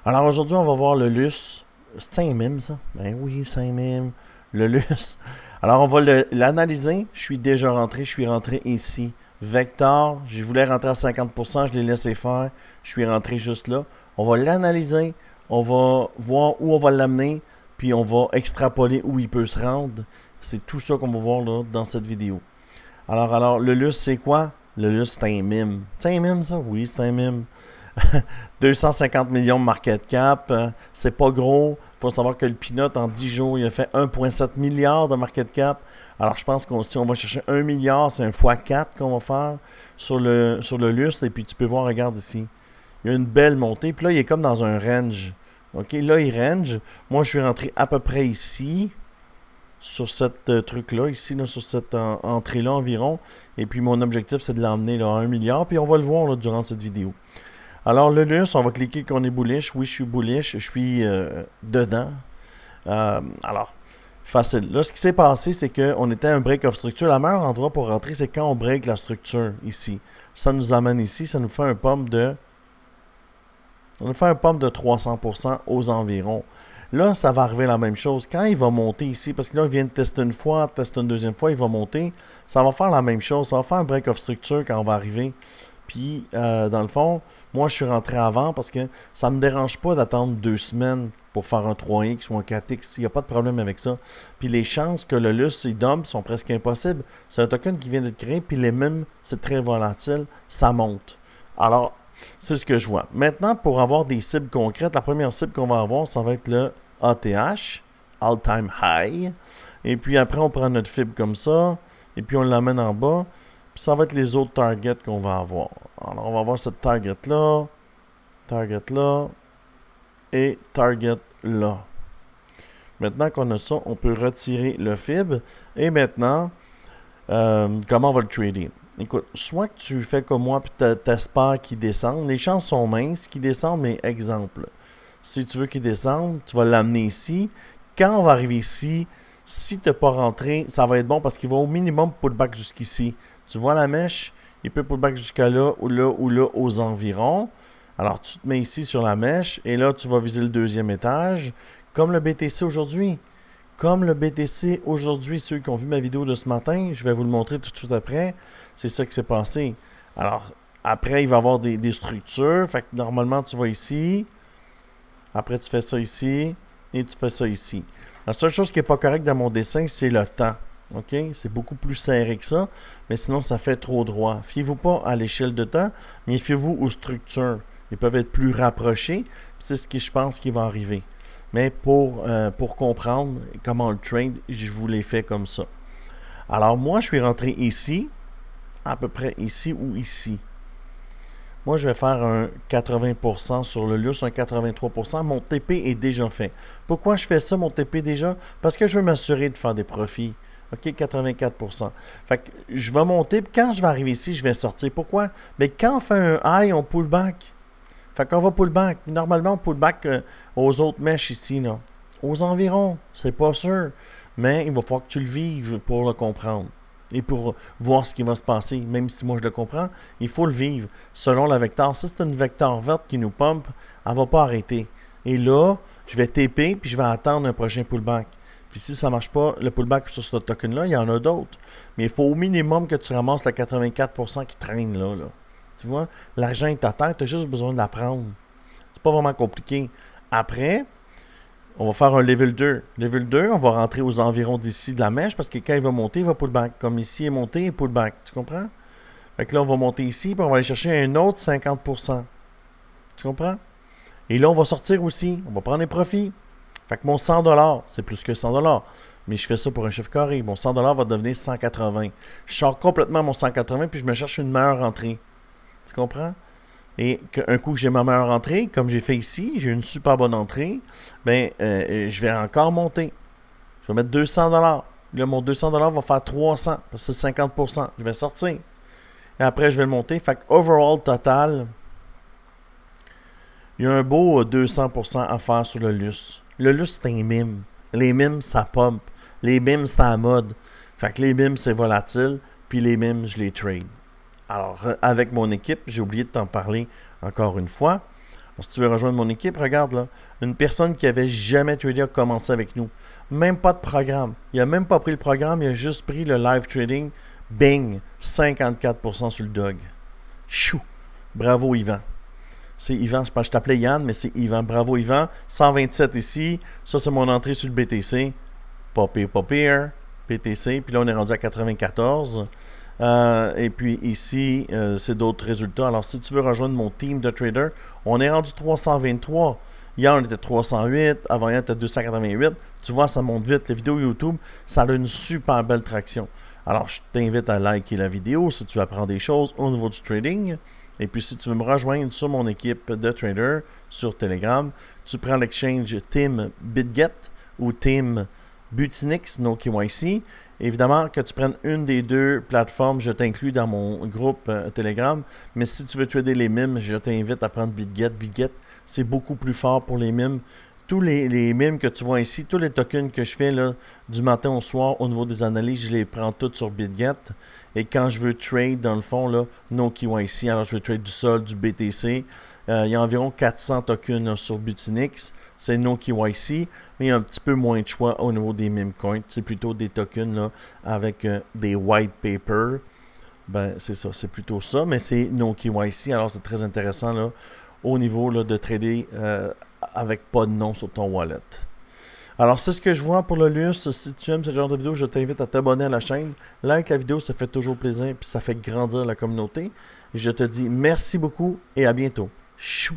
Alors aujourd'hui, on va voir le LUS. C'est un mime, ça? Ben oui, c'est un mime. Le LUS. Alors on va l'analyser. Je suis déjà rentré. Je suis rentré ici. Vector, je voulais rentrer à 50%, je l'ai laissé faire. Je suis rentré juste là. On va l'analyser. On va voir où on va l'amener. Puis on va extrapoler où il peut se rendre. C'est tout ça qu'on va voir là, dans cette vidéo. Alors, le LUS, c'est quoi? Le LUS, c'est un mime. C'est un mime, ça? Oui, c'est un mime. 250 millions de market cap, c'est pas gros. Il faut savoir que le Peanut, en 10 jours, il a fait 1,7 milliard de market cap. Alors, je pense que si on va chercher 1 milliard, c'est un x4 qu'on va faire sur le lustre. Et puis, tu peux voir, regarde ici. Il y a une belle montée. Puis là, il est comme dans un range. OK, là, il range. Moi, je suis rentré à peu près ici, sur cette truc-là, ici, là, sur cette entrée-là environ. Et puis, mon objectif, c'est de l'emmener là, à 1 milliard. Puis, on va le voir là, durant cette vidéo. Alors, le LUS, on va cliquer qu'on est bullish. Oui, je suis bullish. Je suis dedans. Alors, facile. Là, ce qui s'est passé, c'est qu'on était à un break of structure. Le meilleur endroit pour rentrer, c'est quand on break la structure ici. Ça nous amène ici. Ça nous fait un pump de... On nous fait un pump de 300% aux environs. Là, ça va arriver la même chose. Quand il va monter ici, parce que là, il vient de tester une fois, tester une deuxième fois, il va monter. Ça va faire la même chose. Ça va faire un break of structure quand on va arriver. Puis, dans le fond, moi, je suis rentré avant parce que ça ne me dérange pas d'attendre 2 semaines pour faire un 3X ou un 4X. Il n'y a pas de problème avec ça. Puis, les chances que le LUS il dump sont presque impossibles. C'est un token qui vient d'être créé, puis les mêmes, c'est très volatile, ça monte. Alors, c'est ce que je vois. Maintenant, pour avoir des cibles concrètes, la première cible qu'on va avoir, ça va être le ATH, All-Time High. Et puis après, on prend notre fibre comme ça, et puis on l'amène en bas. Puis ça va être les autres targets qu'on va avoir. Alors, on va avoir cette target-là et target-là. Maintenant qu'on a ça, on peut retirer le fib. Et maintenant, comment on va le trader? Écoute, soit que tu fais comme moi et t'espères qu'il descende. Les chances sont minces qu'il descende, mais exemple. Si tu veux qu'il descende, tu vas l'amener ici. Quand on va arriver ici, si tu n'es pas rentré, ça va être bon parce qu'il va au minimum pullback jusqu'ici. Tu vois la mèche? Il peut pullback jusqu'à là ou là aux environs. Alors, tu te mets ici sur la mèche et là, tu vas viser le deuxième étage. Comme le BTC aujourd'hui. Comme le BTC aujourd'hui, ceux qui ont vu ma vidéo de ce matin, je vais vous le montrer tout de suite après. C'est ça qui s'est passé. Alors, après, il va y avoir des structures. Fait que normalement, tu vas ici. Après, tu fais ça ici. Et tu fais ça ici. La seule chose qui n'est pas correcte dans mon dessin, c'est le temps. OK? C'est beaucoup plus serré que ça. Mais sinon, ça fait trop droit. Fiez-vous pas à l'échelle de temps, mais fiez-vous aux structures. Ils peuvent être plus rapprochés. C'est ce que je pense qui va arriver. Mais pour comprendre comment le trade, je vous l'ai fait comme ça. Alors moi, je suis rentré ici, à peu près ici ou ici. Moi, je vais faire un 80% sur le LUS, un 83%. Mon TP est déjà fait. Pourquoi je fais ça, mon TP déjà? Parce que je veux m'assurer de faire des profits. OK, 84%. Fait que je vais monter, puis quand je vais arriver ici, je vais sortir. Pourquoi? Mais quand on fait un high, on pull back. Fait qu'on va pullback. Normalement, on pullback aux autres mèches ici, là. Aux environs, c'est pas sûr. Mais il va falloir que tu le vives pour le comprendre. Et pour voir ce qui va se passer. Même si moi je le comprends, il faut le vivre. Selon la vecteur. Si c'est une vecteur verte qui nous pumpe, elle va pas arrêter. Et là, je vais TP, puis je vais attendre un prochain pullback. Puis si ça ne marche pas, le pullback sur ce token-là, il y en a d'autres. Mais il faut au minimum que tu ramasses le 84% qui traîne là. Tu vois, l'argent est à terre, tu as juste besoin de la prendre. C'est pas vraiment compliqué. Après, on va faire un level 2. Level 2, on va rentrer aux environs d'ici de la mèche parce que quand il va monter, il va pullback. Comme ici est monté, il pullback. Tu comprends? Fait que là, on va monter ici, puis on va aller chercher un autre 50%. Tu comprends? Et là, on va sortir aussi. On va prendre les profits. Fait que mon 100$, c'est plus que 100$. Mais je fais ça pour un chiffre carré. Mon 100$ va devenir 180. Je sors complètement mon 180 puis je me cherche une meilleure entrée. Tu comprends? Et un coup que j'ai ma meilleure entrée, comme j'ai fait ici, j'ai une super bonne entrée, ben, je vais encore monter. Je vais mettre 200$. Là, mon 200$ va faire 300$, parce que c'est 50%. Je vais sortir. Et après, je vais le monter. Fait que overall total, il y a un beau 200% à faire sur le LUS. Le LUS, c'est un mime. Les mimes, ça pump. Les mimes, c'est à la mode. Fait que les mimes, c'est volatile. Puis les mimes, je les trade. Alors, avec mon équipe, j'ai oublié de t'en parler encore une fois. Si tu veux rejoindre mon équipe, regarde là. Une personne qui avait jamais tradé a commencé avec nous. Même pas de programme. Il a même pas pris le programme, il a juste pris le live trading. Bing! 54% sur le dog. Chou! Bravo Yvan. C'est Yvan, je t'appelais Yann, mais c'est Yvan. Bravo Yvan. 127 ici. Ça, c'est mon entrée sur le BTC. Pas pire. BTC. Puis là, on est rendu à 94. Et puis ici, c'est d'autres résultats. Alors, si tu veux rejoindre mon team de traders, on est rendu 323. Hier, on était 308. Avant, hier, on était 288. Tu vois, ça monte vite. Les vidéos YouTube, ça a une super belle traction. Alors, je t'invite à liker la vidéo si tu apprends des choses au niveau du trading. Et puis, si tu veux me rejoindre sur mon équipe de traders sur Telegram, tu prends l'exchange Team BitGet ou Team Butinix, no KYC. Évidemment, que tu prennes une des deux plateformes, je t'inclus dans mon groupe Telegram. Mais si tu veux trader les mimes, je t'invite à prendre BitGet. BitGet, c'est beaucoup plus fort pour les mimes. Tous les mimes que tu vois ici, tous les tokens que je fais là, du matin au soir au niveau des analyses, je les prends toutes sur BitGet. Et quand je veux trade, dans le fond, là, no KYC, alors je veux trade du sol, du BTC. Il y a environ 400 tokens là, sur Butinix. C'est no KYC, mais il y a un petit peu moins de choix au niveau des meme coins. C'est plutôt des tokens là, avec des white papers. Ben, c'est ça, c'est plutôt ça, mais c'est no KYC. Alors, c'est très intéressant là, au niveau là, de trader avec pas de nom sur ton wallet. Alors, c'est ce que je vois pour le luxe. Si tu aimes ce genre de vidéo, je t'invite à t'abonner à la chaîne. Like la vidéo, ça fait toujours plaisir et ça fait grandir la communauté. Je te dis merci beaucoup et à bientôt. Chou!